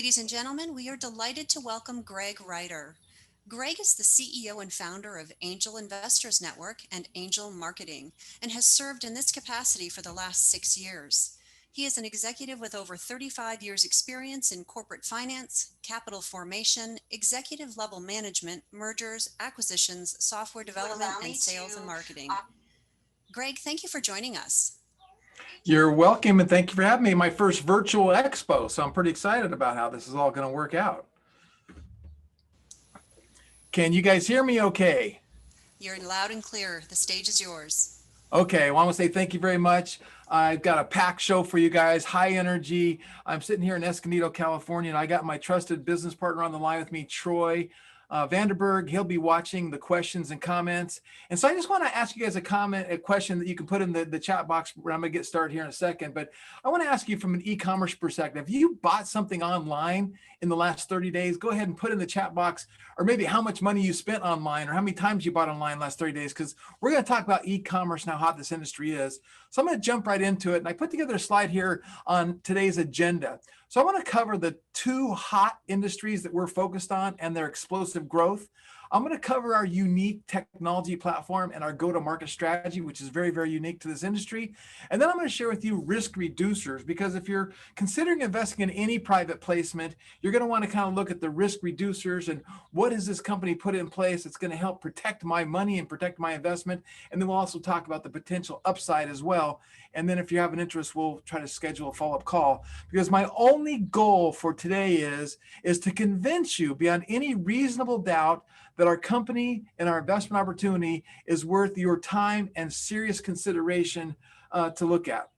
Ladies and gentlemen, we are delighted to welcome Greg Ryder. Greg is the CEO and founder of Angel Investors Network and Angel Marketing, and has served in this capacity for the last 6 years. He is an executive with over 35 years' experience in corporate finance, capital formation, executive level management, mergers, acquisitions, software development, and sales and marketing. Greg, thank you for joining us. You're welcome, and thank you for having me. My first virtual expo, so I'm pretty excited about how this is all going to work out. Can you guys hear me okay? You're loud and clear. The stage is yours. Okay, well, I want to say thank you very much. I've got a packed show for you guys, high energy. I'm sitting here in Escondido, California, and I got my trusted business partner on the line with me, Troy Vanderberg. He'll be watching the questions and comments. And so I just want to ask you guys a question that you can put in the chat box where I'm going to get started here in a second. But I want to ask you from an e-commerce perspective, if you bought something online in the last 30 days, go ahead and put in the chat box, or maybe how much money you spent online or how many times you bought online last 30 days, because we're going to talk about e-commerce and how hot this industry is. So I'm going to jump right into it. And I put together a slide here on today's agenda. So I want to cover the two hot industries that we're focused on and their explosive growth. I'm going to cover our unique technology platform and our go-to-market strategy, which is very, very unique to this industry. And then I'm going to share with you risk reducers, because if you're considering investing in any private placement, you're going to want to kind of look at the risk reducers and what has this company put in place that's going to help protect my money and protect my investment. And then we'll also talk about the potential upside as well. And then if you have an interest, we'll try to schedule a follow-up call, because my only goal for today is to convince you beyond any reasonable doubt that our company and our investment opportunity is worth your time and serious consideration to look at.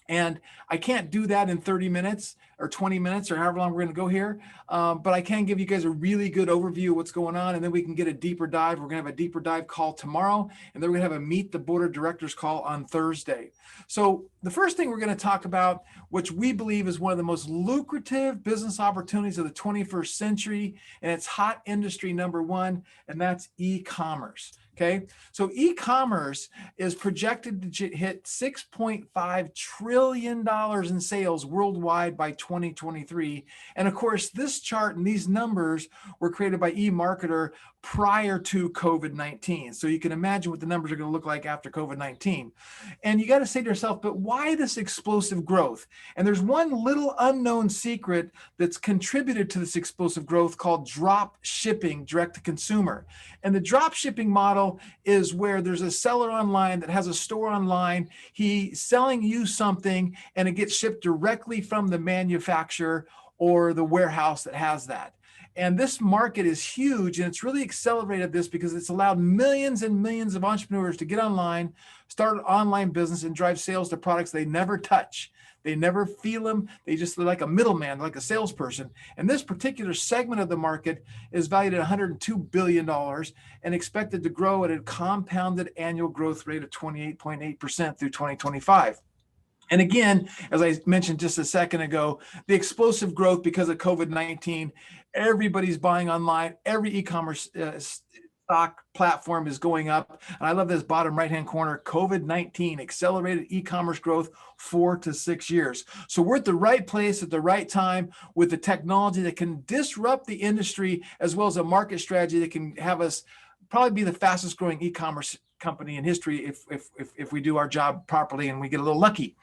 And I can't do that in 30 minutes or 20 minutes or however long we're going to go here. But I can give you guys a really good overview of what's going on. And then we can get a deeper dive. We're going to have a deeper dive call tomorrow. And then we're going to have a meet the board of directors call on Thursday. So the first thing we're going to talk about, which we believe is one of the most lucrative business opportunities of the 21st century, and it's hot industry number one, and that's e-commerce. Okay, so e-commerce is projected to hit $6.5 trillion in sales worldwide by 2023. And of course, this chart and these numbers were created by eMarketer prior to COVID-19. So you can imagine what the numbers are going to look like after COVID-19. And you got to say to yourself, but why this explosive growth? And there's one little unknown secret that's contributed to this explosive growth called drop shipping, direct to consumer. And the drop shipping model is where there's a seller online that has a store online. He's selling you something and it gets shipped directly from the manufacturer or the warehouse that has that. And this market is huge, and it's really accelerated this because it's allowed millions and millions of entrepreneurs to get online, start an online business, and drive sales to products they never touch. They never feel them. They're like a middleman, like a salesperson. And this particular segment of the market is valued at $102 billion and expected to grow at a compounded annual growth rate of 28.8% through 2025. And again, as I mentioned just a second ago, the explosive growth because of COVID-19, everybody's buying online. Every e-commerce stock platform is going up. And I love this bottom right-hand corner, COVID-19 accelerated e-commerce growth 4 to 6 years. So we're at the right place at the right time with the technology that can disrupt the industry, as well as a market strategy that can have us probably be the fastest growing e-commerce company in history if we do our job properly and we get a little lucky.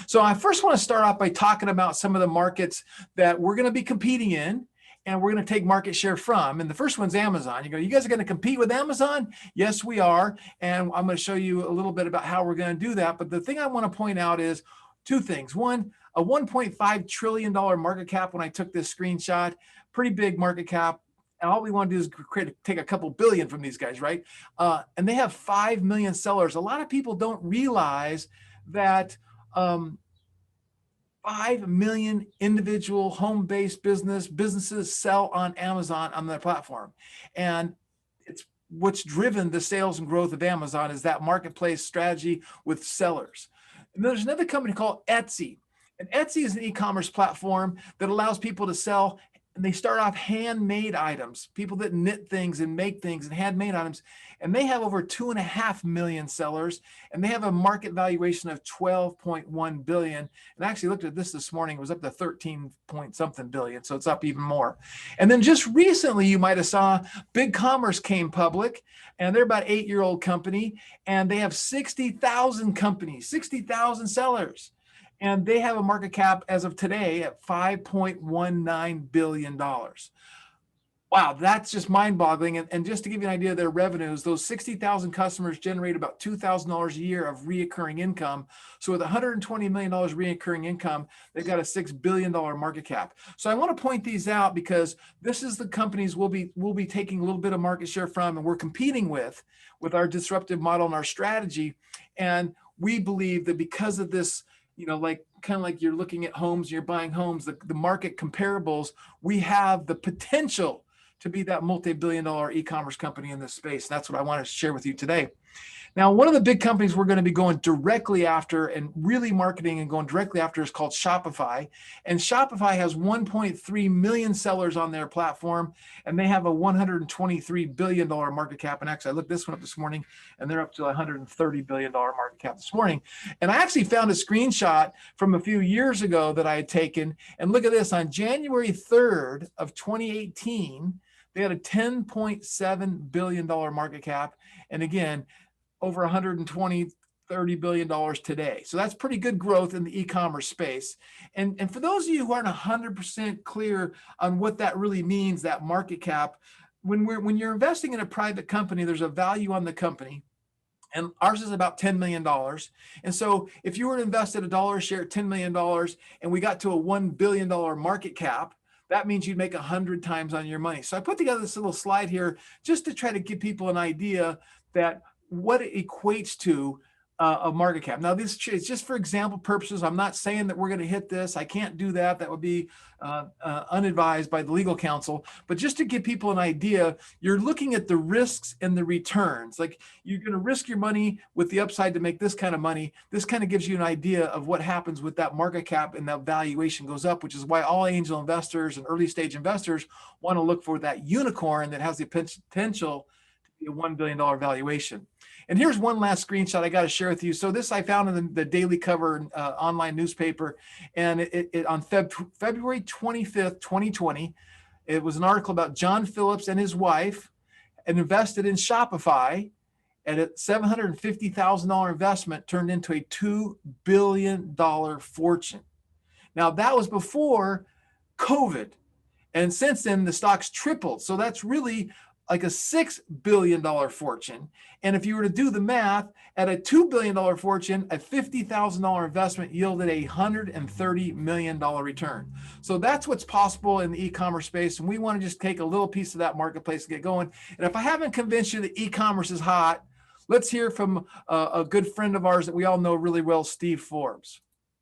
So I first want to start off by talking about some of the markets that we're going to be competing in and we're going to take market share from. And the first one's Amazon. You guys are going to compete with Amazon? Yes, we are. And I'm going to show you a little bit about how we're going to do that. But the thing I want to point out is two things. One, a $1.5 trillion market cap when I took this screenshot, pretty big market cap. And all we want to do is take a couple billion from these guys, right? And they have 5 million sellers. A lot of people don't realize that 5 million individual home-based businesses sell on Amazon on their platform. And it's what's driven the sales and growth of Amazon is that marketplace strategy with sellers. And there's another company called Etsy. And Etsy is an e-commerce platform that allows people to sell and they start off handmade items, people that knit things and make things and handmade items. And they have over 2.5 million sellers, and they have a market valuation of 12.1 billion. And I actually looked at this morning, it was up to 13 point something billion. So it's up even more. And then just recently, you might have saw BigCommerce came public, and they're about 8-year-old company, and they have 60,000 companies, 60,000 sellers. And they have a market cap as of today at $5.19 billion. Wow, that's just mind-boggling. And just to give you an idea of their revenues, those 60,000 customers generate about $2,000 a year of reoccurring income. So with $120 million reoccurring income, they've got a $6 billion market cap. So I want to point these out because this is the companies we'll be taking a little bit of market share from, and we're competing with our disruptive model and our strategy. And we believe that because of this, like kind of like you're looking at homes, you're buying homes, the market comparables, we have the potential to be that multi-billion-dollar e-commerce company in this space. That's what I wanted to share with you today. Now, one of the big companies we're going to be going directly after and really marketing and going directly after is called Shopify. And Shopify has 1.3 million sellers on their platform, and they have a $123 billion market cap. And actually, I looked this one up this morning, and they're up to $130 billion market cap this morning. And I actually found a screenshot from a few years ago that I had taken. And look at this. On January 3rd of 2018, they had a $10.7 billion market cap. And again, over $120, $30 billion today. So that's pretty good growth in the e-commerce space. And for those of you who aren't 100% clear on what that really means, that market cap, when you're investing in a private company, there's a value on the company. And ours is about $10 million. And so if you were to invest at $1 a share at $10 million and we got to a $1 billion market cap, that means you'd make 100 times on your money. So I put together this little slide here just to try to give people an idea that what it equates to a market cap. Now, this is just for example purposes. I'm not saying that we're going to hit this. I can't do that. That would be unadvised by the legal counsel. But just to give people an idea, you're looking at the risks and the returns. Like you're going to risk your money with the upside to make this kind of money. This kind of gives you an idea of what happens with that market cap, and that valuation goes up, which is why all angel investors and early stage investors want to look for that unicorn that has the potential to be a $1 billion valuation. And here's one last screenshot I got to share with you. So this I found in the Daily Cover online newspaper, and it on February 25th, 2020, it was an article about John Phillips and his wife and invested in Shopify, and a $750,000 investment turned into a $2 billion fortune. Now that was before COVID. And since then the stock's tripled. So that's really like a $6 billion fortune. And if you were to do the math, at a $2 billion fortune, a $50,000 investment yielded a $130 million return. So that's what's possible in the e-commerce space. And we want to just take a little piece of that marketplace to get going. And if I haven't convinced you that e-commerce is hot, let's hear from a good friend of ours that we all know really well, Steve Forbes.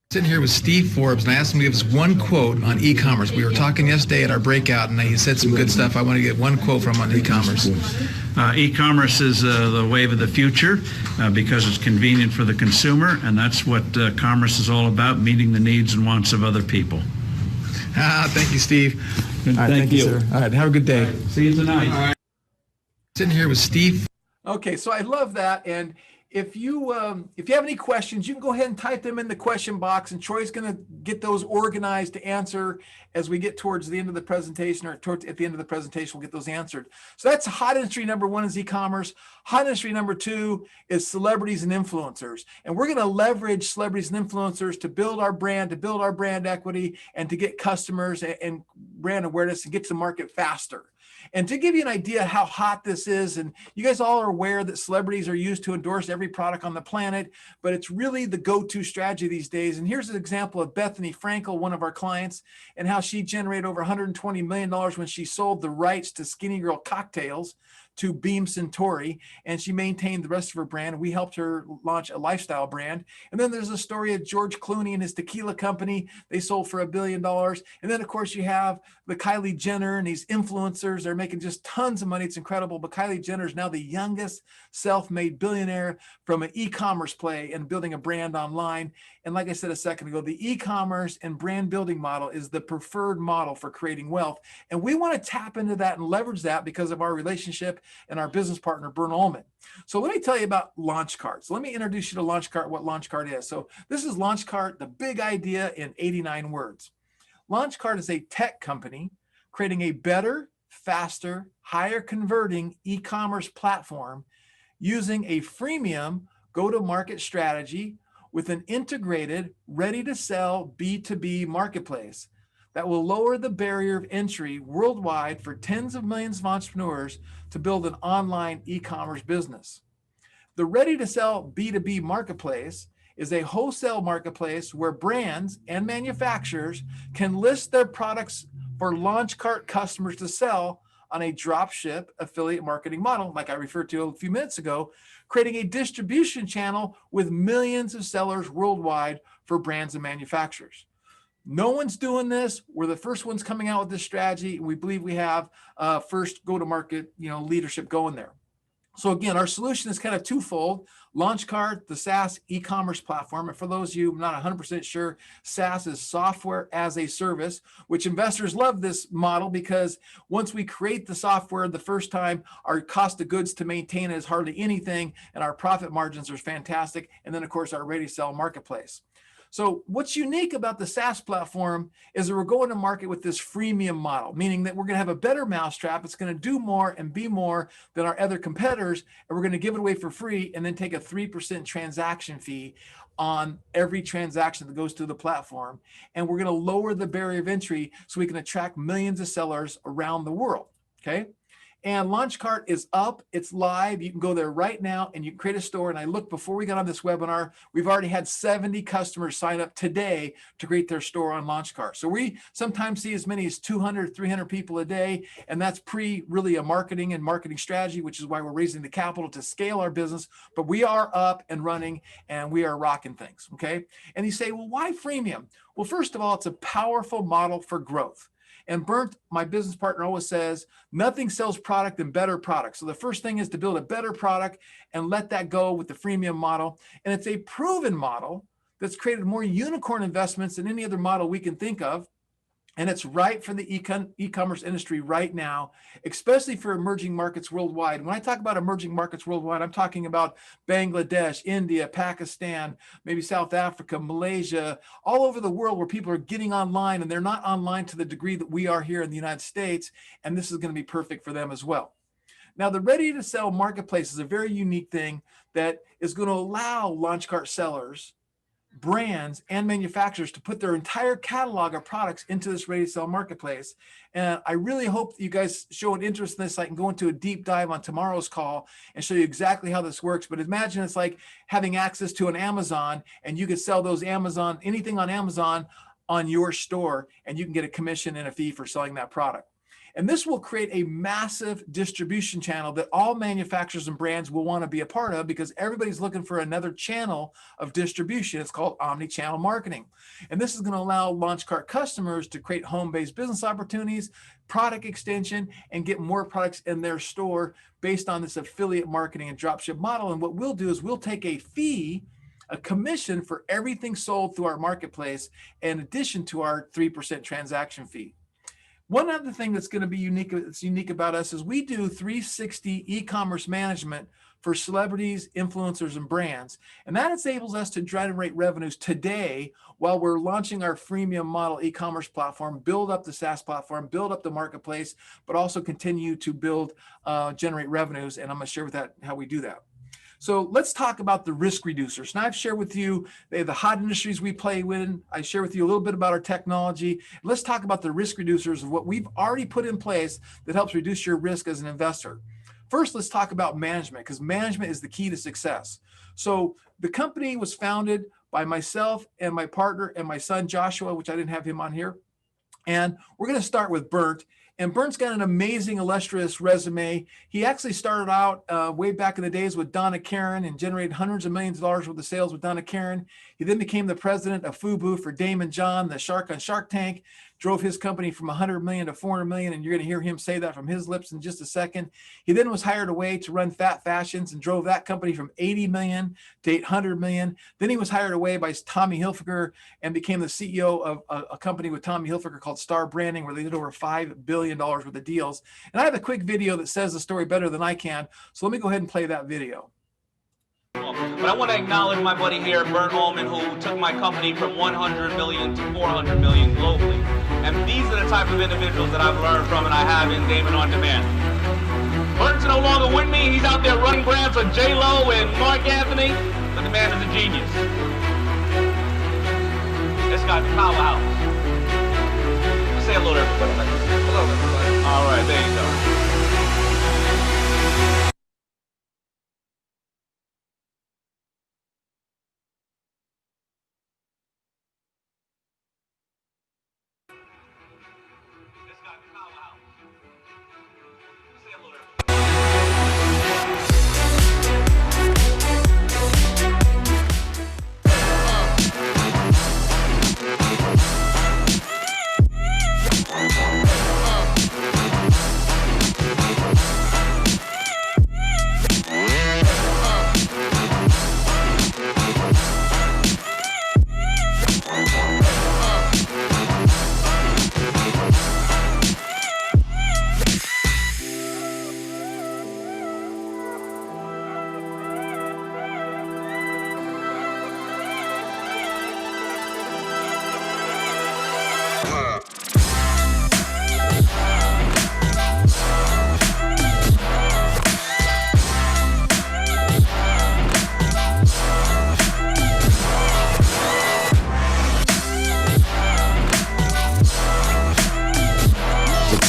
Sitting here with Steve Forbes, and I asked him to give us one quote on e-commerce. We were talking yesterday at our breakout, and he said some good stuff. I want to get one quote from him on e-commerce. E-commerce is the wave of the future because it's convenient for the consumer, and that's what commerce is all about, meeting the needs and wants of other people. Thank you, Steve. All right, thank you, sir. All right, have a good day. See you tonight. Sitting here with Steve. Okay, so I love that. And if you have any questions, you can go ahead and type them in the question box, and Troy's going to get those organized to answer as we get towards the end of the presentation, or at the end of the presentation, we'll get those answered. So that's hot industry number one is e-commerce. Hot industry number two is celebrities and influencers. And we're going to leverage celebrities and influencers to build our brand, to build our brand equity, and to get customers and brand awareness and get to the market faster. And to give you an idea how hot this is, and you guys all are aware that celebrities are used to endorse every product on the planet, but it's really the go-to strategy these days. And here's an example of Bethany Frankel, one of our clients, and how she generated over $120 million when she sold the rights to Skinny Girl cocktails to Beam Centauri, and she maintained the rest of her brand. We helped her launch a lifestyle brand. And then there's a story of George Clooney and his tequila company. They sold for $1 billion. And then, of course, you have the Kylie Jenner and these influencers. They're making just tons of money. It's incredible. But Kylie Jenner is now the youngest self-made billionaire from an e-commerce play and building a brand online. And like I said a second ago, the e-commerce and brand building model is the preferred model for creating wealth. And we want to tap into that and leverage that because of our relationship and our business partner, Bern Ullman. So let me tell you about LaunchCart. So let me introduce you to LaunchCart, what LaunchCart is. So this is LaunchCart, the big idea in 89 words. LaunchCart is a tech company creating a better, faster, higher converting e-commerce platform using a freemium go-to-market strategy with an integrated, ready-to-sell B2B marketplace that will lower the barrier of entry worldwide for tens of millions of entrepreneurs to build an online e-commerce business. The ready-to-sell B2B marketplace is a wholesale marketplace where brands and manufacturers can list their products for LaunchCart customers to sell on a dropship affiliate marketing model, like I referred to a few minutes ago, creating a distribution channel with millions of sellers worldwide for brands and manufacturers. No one's doing this. We're the first ones coming out with this strategy. We believe we have first go-to-market, leadership going there. So again, our solution is kind of twofold. LaunchCart, the SaaS e-commerce platform. And for those of you who are not 100% sure, SaaS is software as a service, which investors love this model because once we create the software the first time, our cost of goods to maintain it is hardly anything, and our profit margins are fantastic. And then, of course, our ready-to-sell marketplace. So what's unique about the SaaS platform is that we're going to market with this freemium model, meaning that we're going to have a better mousetrap. It's going to do more and be more than our other competitors, and we're going to give it away for free and then take a 3% transaction fee on every transaction that goes through the platform. And we're going to lower the barrier of entry so we can attract millions of sellers around the world, okay? And LaunchCart is up, it's live. You can go there right now and you can create a store. And I looked before we got on this webinar, we've already had 70 customers sign up today to create their store on LaunchCart. So we sometimes see as many as 200, 300 people a day. And that's really a marketing strategy, which is why we're raising the capital to scale our business. But we are up and running and we are rocking things, okay? And you say, well, why freemium? Well, first of all, it's a powerful model for growth. And Bernd, my business partner, always says, nothing sells product than better product. So the first thing is to build a better product and let that go with the freemium model. And it's a proven model that's created more unicorn investments than any other model we can think of. And it's right for the e-commerce industry right now, especially for emerging markets worldwide. When I talk about emerging markets worldwide, I'm talking about Bangladesh, India, Pakistan, maybe South Africa, Malaysia, all over the world where people are getting online and they're not online to the degree that we are here in the United States. And this is going to be perfect for them as well. Now, the ready-to-sell marketplace is a very unique thing that is going to allow LaunchCart sellers, brands, and manufacturers to put their entire catalog of products into this ready-to-sell marketplace. And I really hope that you guys show an interest in this. I can go into a deep dive on tomorrow's call and show you exactly how this works. But imagine it's like having access to an Amazon, and you could sell anything on Amazon on your store, and you can get a commission and a fee for selling that product. And this will create a massive distribution channel that all manufacturers and brands will want to be a part of because everybody's looking for another channel of distribution. It's called omni-channel marketing. And this is going to allow LaunchCart customers to create home-based business opportunities, product extension, and get more products in their store based on this affiliate marketing and dropship model. And what we'll do is we'll take a fee, a commission for everything sold through our marketplace, in addition to our 3% transaction fee. One other thing that's going to be unique about us is we do 360 e-commerce management for celebrities, influencers, and brands. And that enables us to generate revenues today while we're launching our freemium model e-commerce platform, build up the SaaS platform, build up the marketplace, but also continue to generate revenues. And I'm going to share with that how we do that. So let's talk about the risk reducers. Now I've shared with you the hot industries we play in. I share with you a little bit about our technology. Let's talk about the risk reducers of what we've already put in place that helps reduce your risk as an investor. First, let's talk about management, because management is the key to success. So the company was founded by myself and my partner and my son, Joshua, which I didn't have him on here. And we're going to start with Bernd. And Bernt's got an amazing, illustrious resume. He actually started out way back in the days with Donna Karan and generated hundreds of millions of dollars worth of sales with Donna Karan. He then became the president of FUBU for Damon John, the shark on Shark Tank, drove his company from 100 million to 400 million. And you're going to hear him say that from his lips in just a second. He then was hired away to run Fat Fashions and drove that company from 80 million to 800 million. Then he was hired away by Tommy Hilfiger and became the CEO of a company with Tommy Hilfiger called Star Branding, where they did over $5 billion worth of deals. And I have a quick video that says the story better than I can. So let me go ahead and play that video. But I want to acknowledge my buddy here, Bernt Allman, who took my company from 100 million to 400 million globally. And these are the type of individuals that I've learned from and I have in Damon On Demand. Bernt's no longer with me. He's out there running grabs with J-Lo and Mark Anthony, but the man is a genius. This guy's a powerhouse. Say hello to everybody. Hello, everybody. All right, there you go.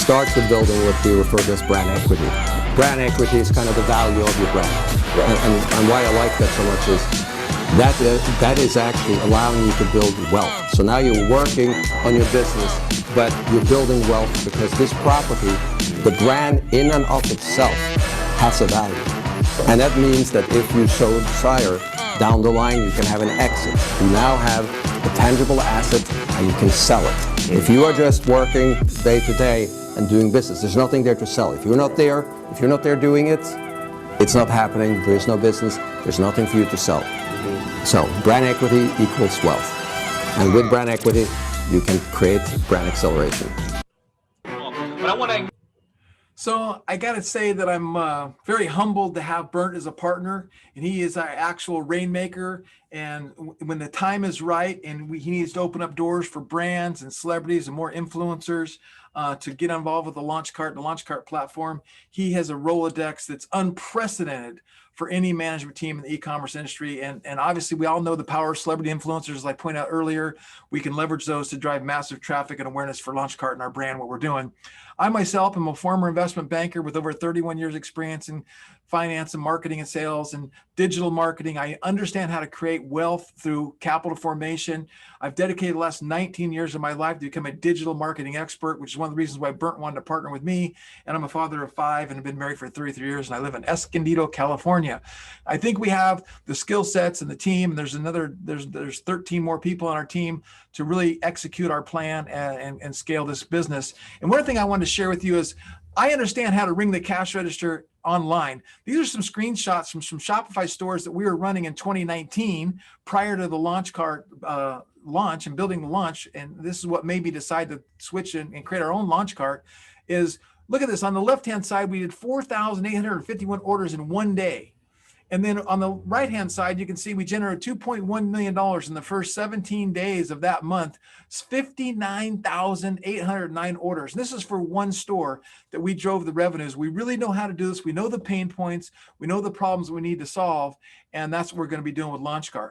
Starts with building what we refer to as brand equity. Brand equity is kind of the value of your brand. And why I like that so much is that is actually allowing you to build wealth. So now you're working on your business, but you're building wealth because this property, the brand in and of itself, has a value. And that means that if you so desire, down the line you can have an exit. You now have a tangible asset and you can sell it. If you are just working day to day and doing business, there's nothing there to sell. If you're not there doing it, it's not happening, there's no business, there's nothing for you to sell. So brand equity equals wealth. And with brand equity, you can create brand acceleration. So I got to say that I'm very humbled to have Bernt as a partner, and he is our actual rainmaker. And when the time is right and he needs to open up doors for brands and celebrities and more influencers to get involved with the Launchcart platform, he has a Rolodex that's unprecedented for any management team in the e-commerce industry. And obviously we all know the power of celebrity influencers. As I pointed out earlier, we can leverage those to drive massive traffic and awareness for Launchcart and our brand, what we're doing. I myself am a former investment banker with over 31 years experience in finance and marketing and sales and digital marketing. I understand how to create wealth through capital formation. I've dedicated the last 19 years of my life to become a digital marketing expert, which is one of the reasons why Bernt wanted to partner with me. And I'm a father of 5 and have been married for 33 years. And I live in Escondido, California. I think we have the skill sets and the team. There's 13 more people on our team to really execute our plan and scale this business. And one thing I wanted to share with you is I understand how to ring the cash register online. These are some screenshots from some Shopify stores that we were running in 2019 prior to the Launchcart launch and building the launch. And this is what made me decide to switch and create our own Launchcart. Is look at this. On the left-hand side, we did 4,851 orders in one day. And then on the right-hand side, you can see we generated $2.1 million in the first 17 days of that month. It's 59,809 orders. And this is for one store that we drove the revenues. We really know how to do this. We know the pain points. We know the problems we need to solve. And that's what we're going to be doing with Launchcart.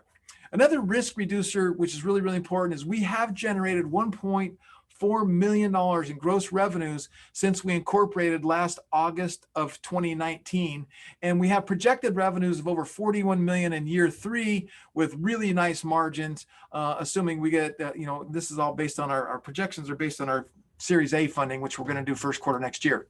Another risk reducer, which is really, really important, is we have generated $1.4 million in gross revenues since we incorporated last August of 2019. And we have projected revenues of over 41 million in year 3 with really nice margins, assuming we get, this is all based on our projections are based on our Series A funding, which we're going to do first quarter next year.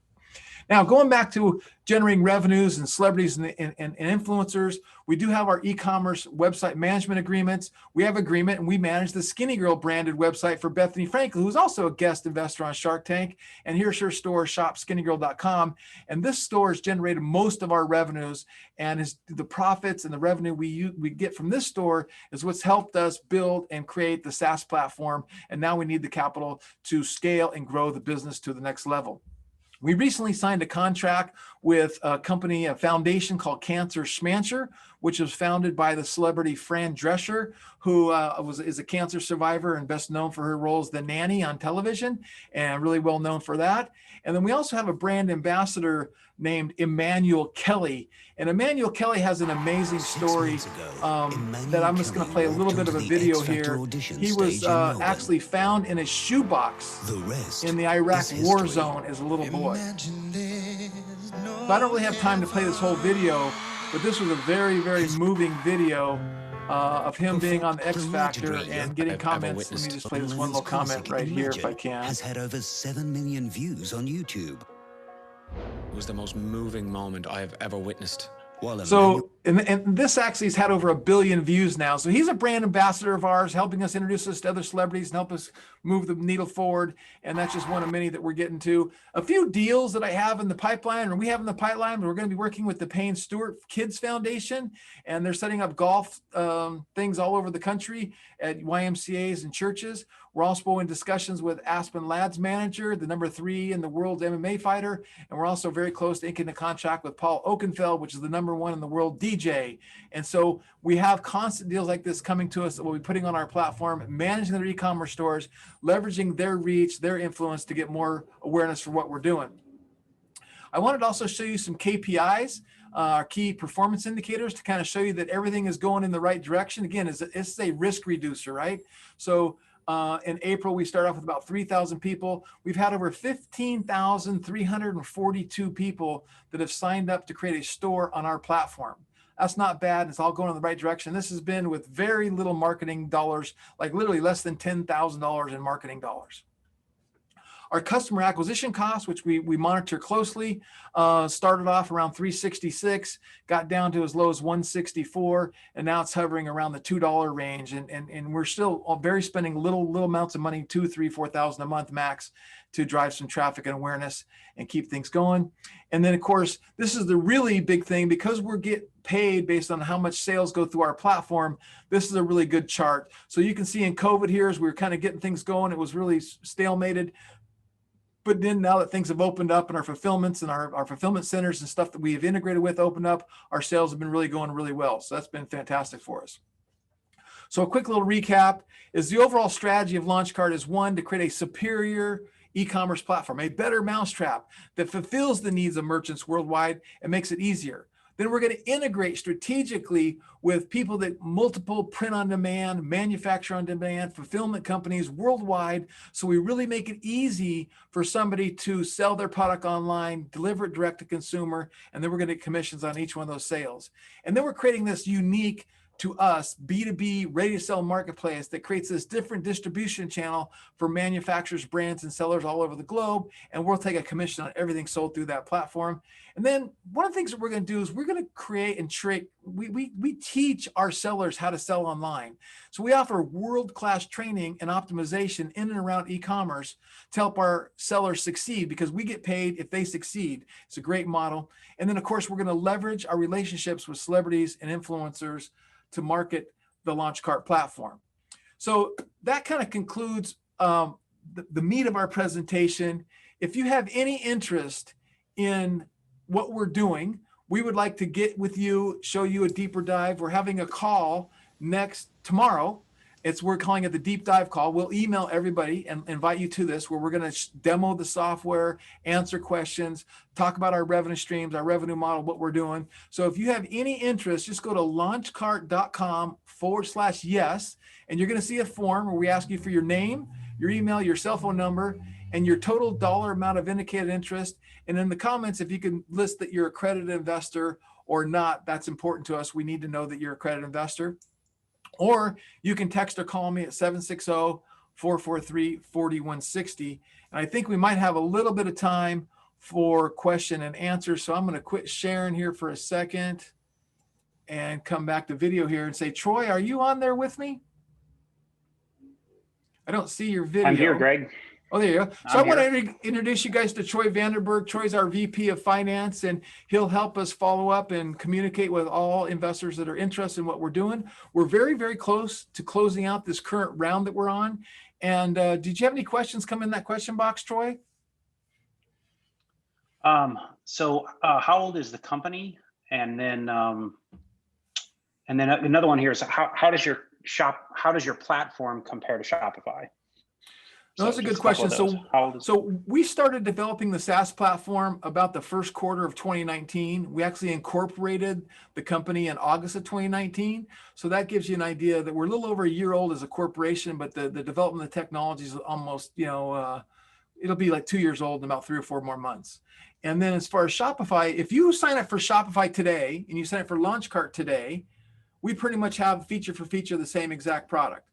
Now, going back to generating revenues and celebrities and influencers, we do have our e-commerce website management agreements. We have agreement and we manage the Skinny Girl branded website for Bethany Frankel, who's also a guest investor on Shark Tank. And here's her store, shopskinnygirl.com. And this store has generated most of our revenues, and is the profits and the revenue we get from this store is what's helped us build and create the SaaS platform. And now we need the capital to scale and grow the business to the next level. We recently signed a contract with a company, a foundation called Cancer Schmancer, which was founded by the celebrity Fran Drescher, who is a cancer survivor and best known for her role as the nanny on television, and really well known for that. And then we also have a brand ambassador named Emmanuel Kelly. And Emmanuel Kelly has an amazing story that I'm just going to play a little bit of a video here. He was actually found in a shoebox in the Iraq war zone as a little boy. So I don't really have time to play this whole video, but this was a very, very moving video of him being on the X Factor and getting comments. Let me just play this one little comment right here if I can. Has had over 7 million views on YouTube. It was the most moving moment I have ever witnessed. So, and this actually has had over 1 billion views now. So he's a brand ambassador of ours, helping us introduce us to other celebrities and help us move the needle forward. And that's just one of many that we're getting to. A few deals that I have in the pipeline, or we have in the pipeline, we're going to be working with the Payne Stewart Kids Foundation, and they're setting up golf things all over the country at YMCAs and churches. We're also in discussions with Aspen Ladd's manager, the number 3 in the world MMA fighter. And we're also very close to inking a contract with Paul Oakenfeld, which is the number 1 in the world DJ. And so we have constant deals like this coming to us that we'll be putting on our platform, managing their e-commerce stores, leveraging their reach, their influence to get more awareness for what we're doing. I wanted to also show you some KPIs, our key performance indicators, to kind of show you that everything is going in the right direction. Again, it's a risk reducer, right? So in April, we started off with about 3,000 people. We've had over 15,342 people that have signed up to create a store on our platform. That's not bad. It's all going in the right direction. This has been with very little marketing dollars, like literally less than $10,000 in marketing dollars. Our customer acquisition costs, which we monitor closely, started off around $366, got down to as low as $164, and now it's hovering around the $2 range. And we're still spending little amounts of money, $2,000, $3,000, $4,000 a month max, to drive some traffic and awareness and keep things going. And then, of course, this is the really big thing, because we're get paid based on how much sales go through our platform. This is a really good chart. So you can see in COVID here, as we were kind of getting things going, it was really stalemated. But then now that things have opened up and our fulfillments and our fulfillment centers and stuff that we have integrated with opened up, our sales have been really going really well. So that's been fantastic for us. So a quick little recap is the overall strategy of Launchcart is, 1, to create a superior e-commerce platform, a better mousetrap that fulfills the needs of merchants worldwide and makes it easier. Then we're going to integrate strategically with people that multiple print on demand, manufacture on demand, fulfillment companies worldwide. So we really make it easy for somebody to sell their product online, deliver it direct to consumer, and then we're going to get commissions on each one of those sales. And then we're creating this unique, to us, B2B ready to sell marketplace that creates this different distribution channel for manufacturers, brands, and sellers all over the globe. And we'll take a commission on everything sold through that platform. And then one of the things that we're going to do is we're going to create and we teach our sellers how to sell online. So we offer world-class training and optimization in and around e-commerce to help our sellers succeed, because we get paid if they succeed. It's a great model. And then, of course, we're going to leverage our relationships with celebrities and influencers to market the Launchcart platform. So that kind of concludes the meat of our presentation. If you have any interest in what we're doing, we would like to get with you, show you a deeper dive. We're having a call tomorrow. We're calling it the deep dive call. We'll email everybody and invite you to this, where we're going to demo the software, answer questions, talk about our revenue streams, our revenue model, what we're doing. So if you have any interest, just go to launchcart.com/yes, and you're going to see a form where we ask you for your name, your email, your cell phone number, and your total dollar amount of indicated interest. And in the comments, if you can list that you're a accredited investor or not, that's important to us. We need to know that you're an accredited investor. Or you can text or call me at 443-4160. And I think we might have a little bit of time for question and answer. So I'm going to quit sharing here for a second and come back to video here and say, Troy, are you on there with me? I don't see your video. I'm here, Greg. Oh, there you go. So I want to introduce you guys to Troy Vanderberg. Troy's our VP of Finance, and he'll help us follow up and communicate with all investors that are interested in what we're doing. We're very, very close to closing out this current round that we're on. And did you have any questions come in that question box, Troy? So how old is the company? And then another one here is how does your platform compare to Shopify? No, that's a good question. So we started developing the SaaS platform about the first quarter of 2019. We actually incorporated the company in August of 2019. So that gives you an idea that we're a little over a year old as a corporation, but the development of the technology is almost, it'll be like 2 years old in about 3 or 4 more months. And then as far as Shopify, if you sign up for Shopify today and you sign up for Launchcart today, we pretty much have feature for feature the same exact product.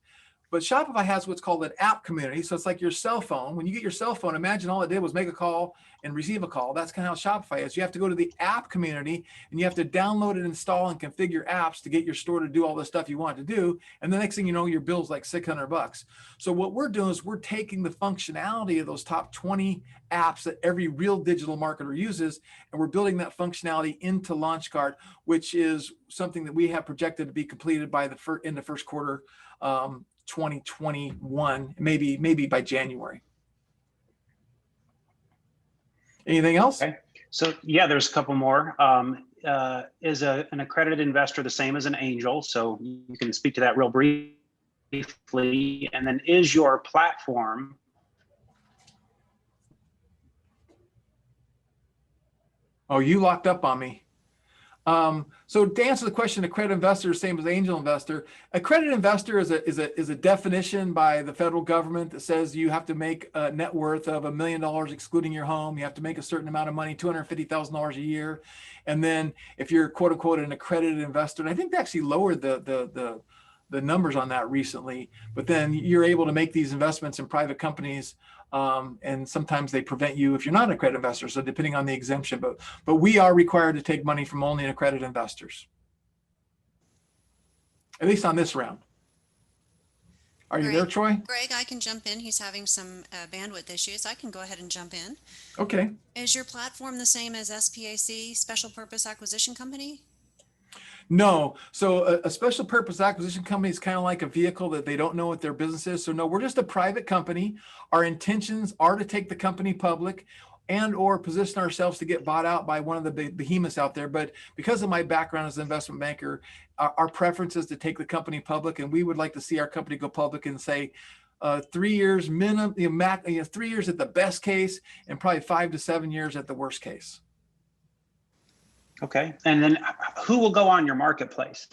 But Shopify has what's called an app community. So it's like your cell phone. When you get your cell phone, imagine all it did was make a call and receive a call. That's kind of how Shopify is. You have to go to the app community and you have to download and install and configure apps to get your store to do all the stuff you want to do. And the next thing you know, your bill's like $600. So what we're doing is we're taking the functionality of those top 20 apps that every real digital marketer uses, and we're building that functionality into Launchcart, which is something that we have projected to be completed by in the first quarter 2021, maybe by January. Anything else? Okay. So yeah, there's a couple more. Is an accredited investor the same as an angel? So you can speak to that real briefly. And then is your platform Oh, you locked up on me. So to answer the question, accredited investor is the same as angel investor. Accredited investor is a definition by the federal government that says you have to make a net worth of $1 million excluding your home. You have to make a certain amount of money, $250,000 a year. And then if you're quote unquote an accredited investor, and I think they actually lowered the numbers on that recently, but then you're able to make these investments in private companies. And sometimes they prevent you if you're not an accredited investor. So depending on the exemption, but we are required to take money from only accredited investors, at least on this round. Are you there, Troy? Greg, I can jump in. He's having some bandwidth issues. I can go ahead and jump in. Okay. Is your platform the same as SPAC, Special Purpose Acquisition Company? No. So a special purpose acquisition company is kind of like a vehicle that they don't know what their business is. So no, we're just a private company. Our intentions are to take the company public and or position ourselves to get bought out by one of the big behemoths out there. But because of my background as an investment banker, our preference is to take the company public, and we would like to see our company go public in, say, 3 years minimum, 3 years at the best case, and probably 5 to 7 years at the worst case. okay? And then who will go on your marketplace?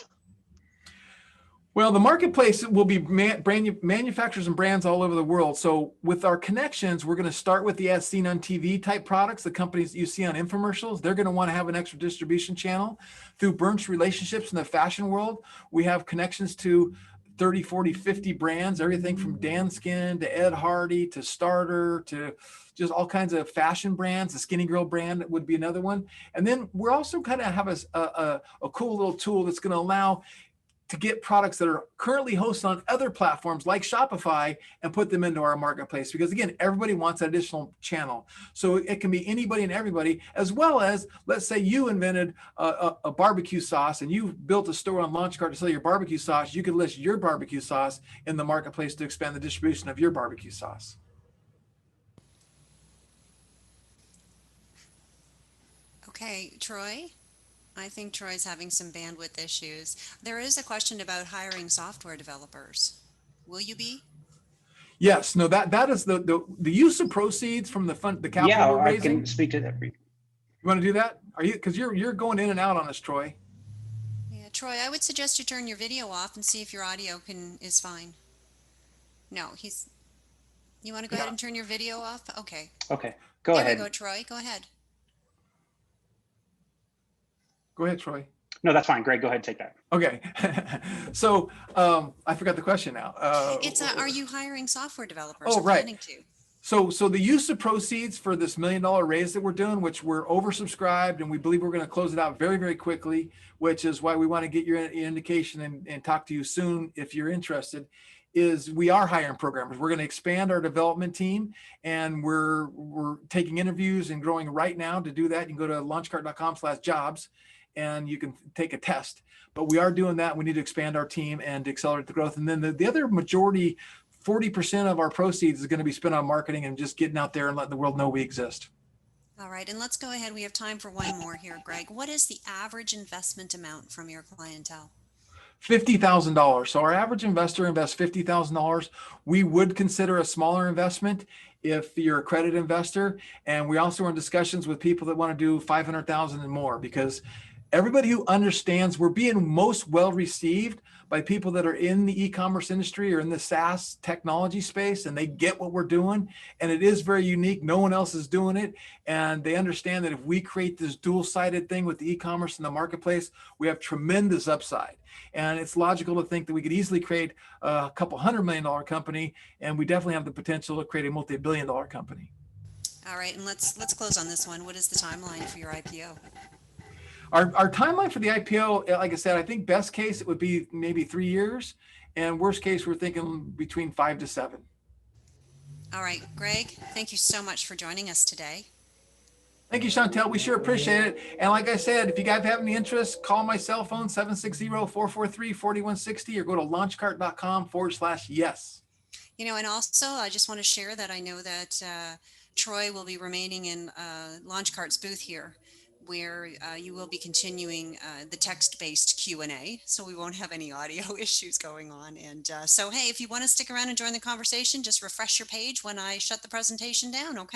Well, the marketplace will be manufacturers and brands all over the world. So with our connections, we're going to start with the as seen on TV type products, the companies that you see on infomercials. They're going to want to have an extra distribution channel. Through Bern's relationships in the fashion world, we have connections to 30, 40, 50 brands, everything from Danskin to Ed Hardy to Starter to just all kinds of fashion brands. The Skinny Girl brand would be another one. And then we're also kind of have a cool little tool that's going to allow to get products that are currently hosted on other platforms like Shopify and put them into our marketplace. Because again, everybody wants that additional channel. So it can be anybody and everybody, as well as, let's say you invented a barbecue sauce and you built a store on Launchcart to sell your barbecue sauce. You could list your barbecue sauce in the marketplace to expand the distribution of your barbecue sauce. Okay, Troy? I think Troy's having some bandwidth issues. There is a question about hiring software developers. Will you be? Yes, no, that is the use of proceeds from the capital we're raising. I can speak to that. You want to do that? Are you, because you're going in and out on us, Troy. Yeah, Troy, I would suggest you turn your video off and see if your audio is fine. No, you want to go ahead and turn your video off? Okay. Okay, go ahead. There we go, Troy, go ahead. Go ahead, Troy. No, that's fine. Greg, go ahead and take that. Okay. So I forgot the question now. It's are you hiring software developers Oh, or right. planning to? So the use of proceeds for this $1 million raise that we're doing, which we're oversubscribed and we believe we're going to close it out very, very quickly, which is why we want to get your indication and talk to you soon if you're interested, is we are hiring programmers. We're going to expand our development team, and we're taking interviews and growing right now. To do that, you can go to launchcart.com/jobs and you can take a test. But we are doing that. We need to expand our team and accelerate the growth. And then the other majority, 40% of our proceeds is going to be spent on marketing and just getting out there and letting the world know we exist. All right, and let's go ahead. We have time for one more here, Greg. What is the average investment amount from your clientele? $50,000. So our average investor invests $50,000. We would consider a smaller investment if you're a credit investor. And we also are in discussions with people that want to do 500,000 and more, because everybody who understands we're being most well received by people that are in the e-commerce industry or in the SaaS technology space, and they get what we're doing. And it is very unique. No one else is doing it. And they understand that if we create this dual-sided thing with the e-commerce and the marketplace, we have tremendous upside. And it's logical to think that we could easily create a couple $100 million company, and we definitely have the potential to create a multi-billion dollar company. All right, and let's close on this one. What is the timeline for your IPO? Our timeline for the IPO, like I said, I think best case it would be maybe 3 years, and worst case we're thinking between 5 to 7. All right, Greg, thank you so much for joining us today. Thank you, Chantel. We sure appreciate it. And like I said, if you guys have any interest, call my cell phone, 760-443-4160, or go to launchcart.com/yes. You know, and also I just want to share that I know that Troy will be remaining in Launchcart's booth here, where you will be continuing the text-based Q&A, so we won't have any audio issues going on. And so, hey, if you want to stick around and join the conversation, just refresh your page when I shut the presentation down, okay?